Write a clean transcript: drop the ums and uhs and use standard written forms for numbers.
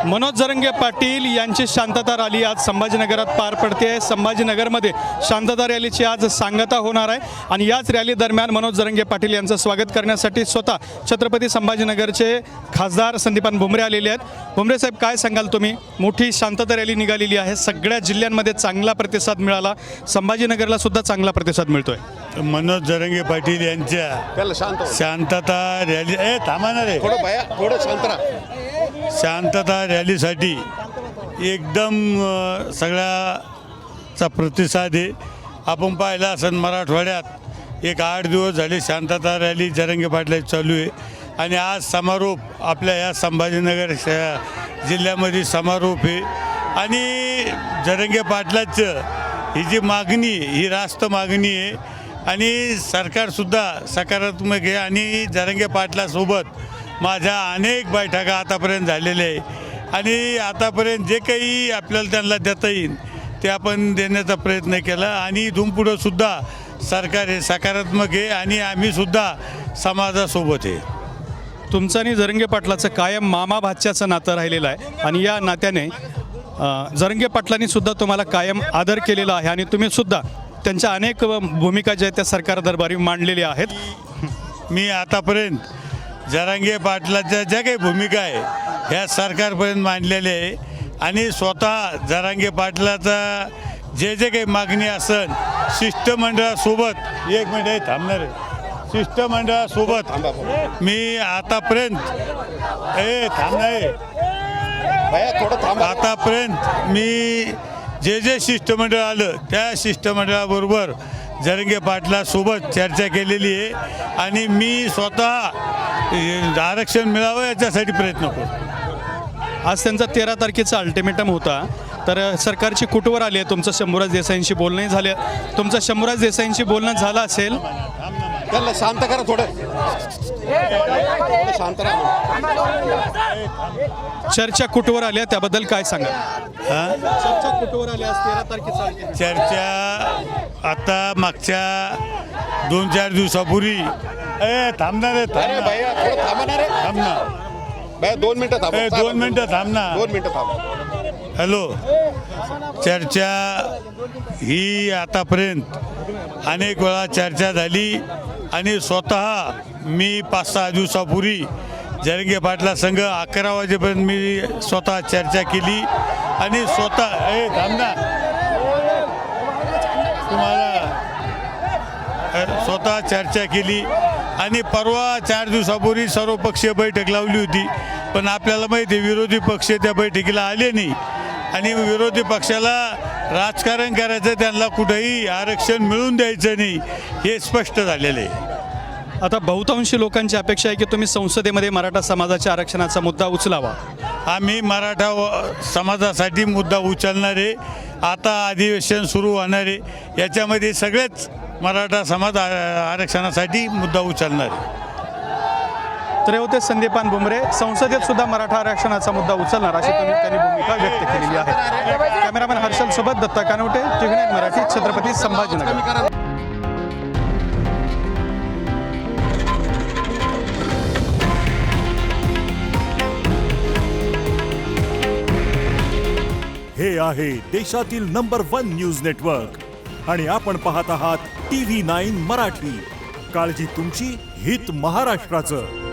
मनोज जरंगे पाटील यांची शांतता रॅली आज संभाजीनगरात पार पडते. संभाजीनगरमध्ये शांतता रॅलीची आज सांगता होणार आहे आणि याच रॅली दरम्यान मनोज जरंगे पाटील यांचं स्वागत करण्यासाठी स्वतः छत्रपती संभाजीनगरचे खासदार संदीपान भुमरे आलेले आहेत. भुमरे साहेब, काय सांगाल तुम्ही? मोठी शांतता रॅली निघालेली आहे, सगळ्या जिल्ह्यांमध्ये चांगला प्रतिसाद मिळाला, संभाजीनगरला सुद्धा चांगला प्रतिसाद मिळतोय. मनोज जरंगे पाटील यांच्या शांतता रॅली शांतता रॅलीसाठी एकदम सगळ्याचा प्रतिसाद आहे. आपण पाहिला असेल मराठवाड्यात एक 8 दिवस झाले शांतता रॅली जरंगे पाटलाची चालू आहे आणि आज समारोप आपल्या या संभाजीनगर जिल्ह्यामध्ये समारोप आहे. आणि जरंगे पाटलाचं ही जी मागणी ही रास्त मागणी आहे आणि सरकारसुद्धा सकारात्मक आहे. आणि जरंगे पाटलासोबत माझ्या अनेक बैठका आतापर्यंत झालेल्या आहे आणि आतापर्यंत जे काही आपल्याला त्यांना देता येईल ते आपण देण्याचा प्रयत्न केला आणि इथून पुढं सुद्धा सरकार हे सकारात्मक आहे आणि आम्हीसुद्धा समाजासोबत आहे. तुमचं आणि जरंगे पाटलाचं कायम मामा भाच्याचं नातं राहिलेलं आहे आणि या नात्याने जरंगे पाटलांनी सुद्धा तुम्हाला कायम आदर केलेला आहे आणि तुम्ही सुद्धा त्यांच्या अनेक भूमिका ज्या आहेत त्या सरकार दरबारी मांडलेल्या आहेत. मी आतापर्यंत जरंगे पाटलाच्या ज्या काही भूमिका आहे ह्या सरकारपर्यंत मांडलेल्या आहे आणि स्वतः जरंगे पाटलाचा जे काही मागणी असेल शिष्टमंडळासोबत एक मिनिट थांबणार आहे, शिष्टमंडळासोबत मी आतापर्यंत आतापर्यंत मी जे शिष्टमंडळ आलं त्या शिष्टमंडळाबरोबर जरंगे पाटलासोबत चर्चा केलेली आहे आणि मी स्वतः आरक्षण मिळावं याच्यासाठी प्रयत्न करतो. आज त्यांचा 13 तारखेचा अल्टिमेटम होता, तर सरकारची कुटवर आली आहे. तुमचं शंभूराज देसाईंशी बोलणंही झालं, तुमचं शंभूराज देसाईंशी बोलणं झालं असेल. त्याला शांत करा, थोडं शांत राहा. चर्चा कुटवर आल्या त्याबद्दल काय सांगा? चर्चा कुटवर आल्या आज 13 तारखेचा चर्चा आता मागच्या 2-4 दिवसापूर्वी थांबणार आहे. थांब ना 2 मिनिटं थांब. 2 मिनिटं थांब ना. 2 मिनिटं थांब. हॅलो. चर्चा ही आतापर्यंत अनेक वेळा चर्चा झाली आणि स्वतः मी 5-6 दिवसापूर्वी जरंगे पाटला संघ 11 वाजेपर्यंत मी स्वतः चर्चा केली आणि स्वतः थांबना तुम्हाला स्वतः चर्चा केली आणि परवा 4 दिवसापूर्वी सर्वपक्षीय बैठक लावली होती. पण आपल्याला माहिती आहे विरोधी पक्ष त्या बैठकीला आले नाही आणि विरोधी पक्षाला राजकारण करायचं, त्यांना कुठंही आरक्षण मिळून द्यायचं नाही हे स्पष्ट झालेलं आहे. आता बहुतांशी लोकांची अपेक्षा आहे की तुम्ही संसदेमध्ये मराठा समाजाच्या आरक्षणाचा मुद्दा उचलावा. आम्ही मराठा समाजासाठी मुद्दा उचलणार आहे. आता अधिवेशन सुरू होणार आहे, याच्यामध्ये सगळेच मराठा समाज आरक्षणासाठी मुद्दा उचलणार आहे. तर हे होते संदीपान भुमरे. संसदेत सुद्धा मराठा आरक्षणाचा मुद्दा उचलणार अशी त्यांनी भूमिका व्यक्त केलेली आहे. कॅमेरामॅन हर्षल सोबत दत्ता कानवटे, TV9 मराठी, छत्रपती संभाजीनगर. हे आहे देशातील नंबर 1 न्यूज नेटवर्क आणि आपण पाहत आहात TV9 मराठी. काळजी तुमची, हित महाराष्ट्राचं.